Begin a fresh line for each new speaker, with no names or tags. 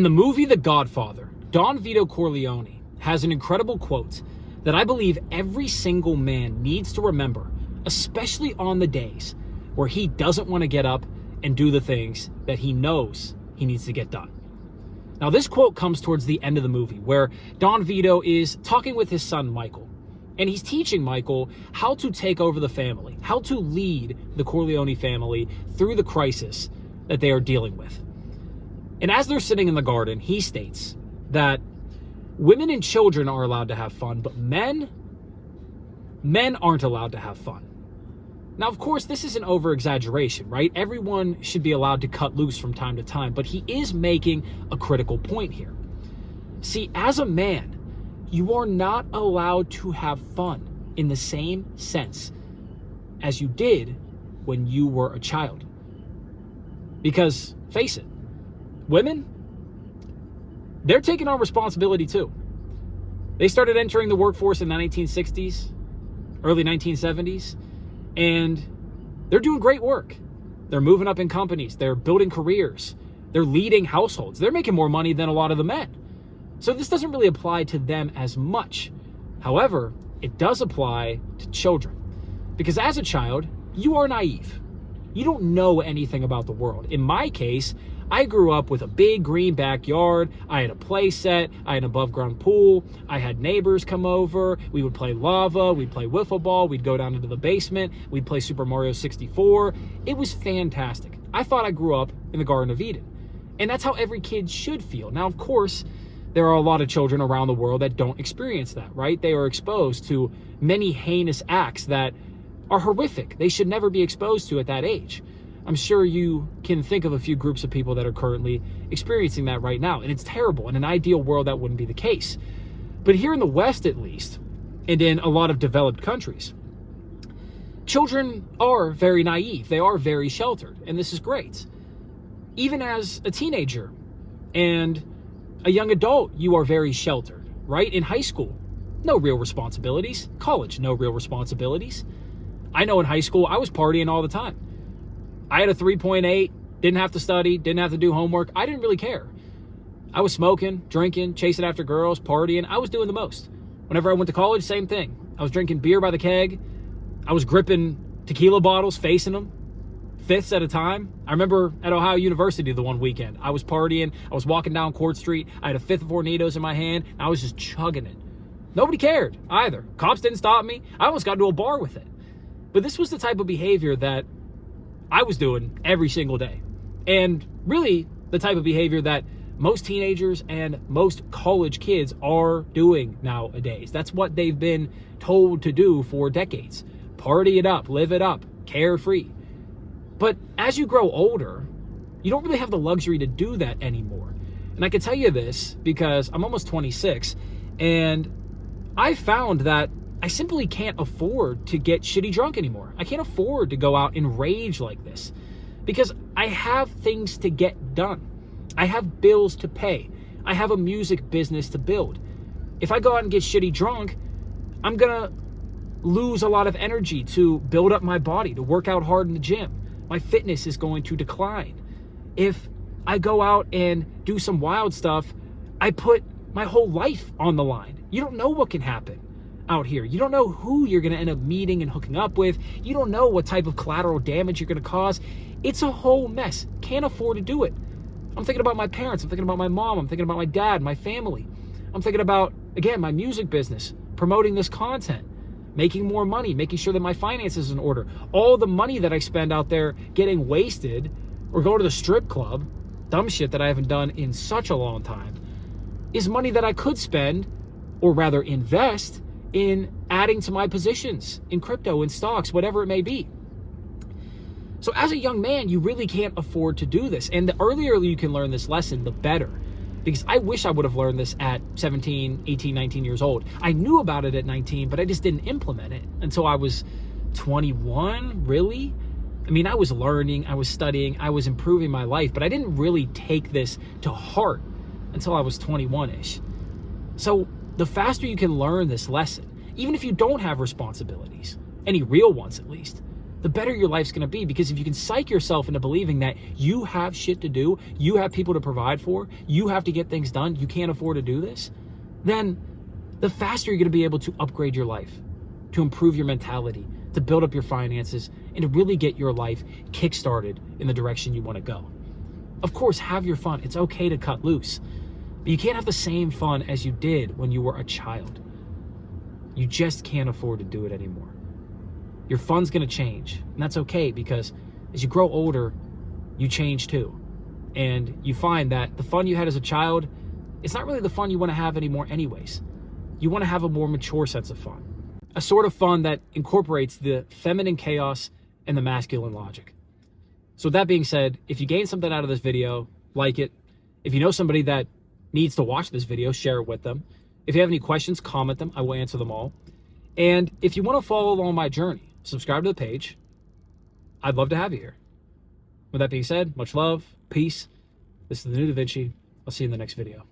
In the movie The Godfather, Don Vito Corleone has an incredible quote that I believe every single man needs to remember, especially on the days where he doesn't want to get up and do the things that he knows he needs to get done. Now, this quote comes towards the end of the movie where Don Vito is talking with his son, Michael, and he's teaching Michael how to take over the family, how to lead the Corleone family through the crisis that they are dealing with. And as they're sitting in the garden, he states that women and children are allowed to have fun, but men aren't allowed to have fun. Now, of course, this is an over-exaggeration, right? Everyone should be allowed to cut loose from time to time, but he is making a critical point here. See, as a man, you are not allowed to have fun in the same sense as you did when you were a child. Because, face it, women, they're taking on responsibility too. They started entering the workforce in the 1960s, early 1970s, and they're doing great work. They're moving up in companies. They're building careers. They're leading households. They're making more money than a lot of the men. So this doesn't really apply to them as much. However, it does apply to children. Because as a child, you are naive. You don't know anything about the world. In my case, I grew up with a big green backyard. I had a play set. I had an above ground pool. I had neighbors come over. We would play lava. We'd play wiffle ball. We'd go down into the basement. We'd play Super Mario 64. It was fantastic. I thought I grew up in the Garden of Eden. And that's how every kid should feel. Now, of course, there are a lot of children around the world that don't experience that, right? They are exposed to many heinous acts that are horrific. They should never be exposed to at that age. I'm sure you can think of a few groups of people that are currently experiencing that right now, and it's terrible. In an ideal world, that wouldn't be the case. But here in the West, at least, and in a lot of developed countries, children are very naive. They are very sheltered, and this is great. Even as a teenager and a young adult, you are very sheltered, right? In high school, no real responsibilities. College, no real responsibilities. I know in high school, I was partying all the time. I had a 3.8, didn't have to study, didn't have to do homework. I didn't really care. I was smoking, drinking, chasing after girls, partying. I was doing the most. Whenever I went to college, same thing. I was drinking beer by the keg. I was gripping tequila bottles, facing them, fifths at a time. I remember at Ohio University the one weekend, I was partying. I was walking down Court Street. I had a fifth of Hornitos in my hand. And I was just chugging it. Nobody cared either. Cops didn't stop me. I almost got into a bar with it. But this was the type of behavior that I was doing every single day. And really the type of behavior that most teenagers and most college kids are doing nowadays. That's what they've been told to do for decades. Party it up, live it up, carefree. But as you grow older, you don't really have the luxury to do that anymore. And I can tell you this because I'm almost 26, and I found that I simply can't afford to get shitty drunk anymore. I can't afford to go out and rage like this because I have things to get done. I have bills to pay. I have a music business to build. If I go out and get shitty drunk, I'm gonna lose a lot of energy to build up my body, to work out hard in the gym. My fitness is going to decline. If I go out and do some wild stuff, I put my whole life on the line. You don't know what can happen out here. You don't know who you're going to end up meeting and hooking up with. You don't know what type of collateral damage you're going to cause. It's a whole mess. Can't afford to do it. I'm thinking about my parents. I'm thinking about my mom. I'm thinking about my dad, my family. I'm thinking about, again, my music business, promoting this content, making more money, making sure that my finances are in order. All the money that I spend out there getting wasted or go to the strip club, dumb shit that I haven't done in such a long time, is money that I could spend, or rather invest, in adding to my positions in crypto, in stocks, whatever it may be. So as a young man, you really can't afford to do this. And the earlier you can learn this lesson, the better. Because I wish I would have learned this at 17, 18, 19 years old. I knew about it at 19, but I just didn't implement it until I was 21, really? I mean, I was learning, I was studying, I was improving my life, but I didn't really take this to heart until I was 21-ish. So the faster you can learn this lesson, even if you don't have responsibilities, any real ones at least, the better your life's going to be. Because if you can psych yourself into believing that you have shit to do, you have people to provide for, you have to get things done, you can't afford to do this, then the faster you're going to be able to upgrade your life, to improve your mentality, to build up your finances, and to really get your life kickstarted in the direction you want to go. Of course, have your fun. It's okay to cut loose, but you can't have the same fun as you did when you were a child. You just can't afford to do it anymore. Your fun's going to change, and that's okay, because as you grow older, you change too. And you find that the fun you had as a child, it's not really the fun you want to have anymore anyways. You want to have a more mature sense of fun. A sort of fun that incorporates the feminine chaos and the masculine logic. So with that being said, if you gain something out of this video, like it. If you know somebody that needs to watch this video, share it with them. If you have any questions, comment them. I will answer them all. And if you want to follow along my journey, subscribe to the page. I'd love to have you here. With that being said, much love, peace. This is the New Da Vinci. I'll see you in the next video.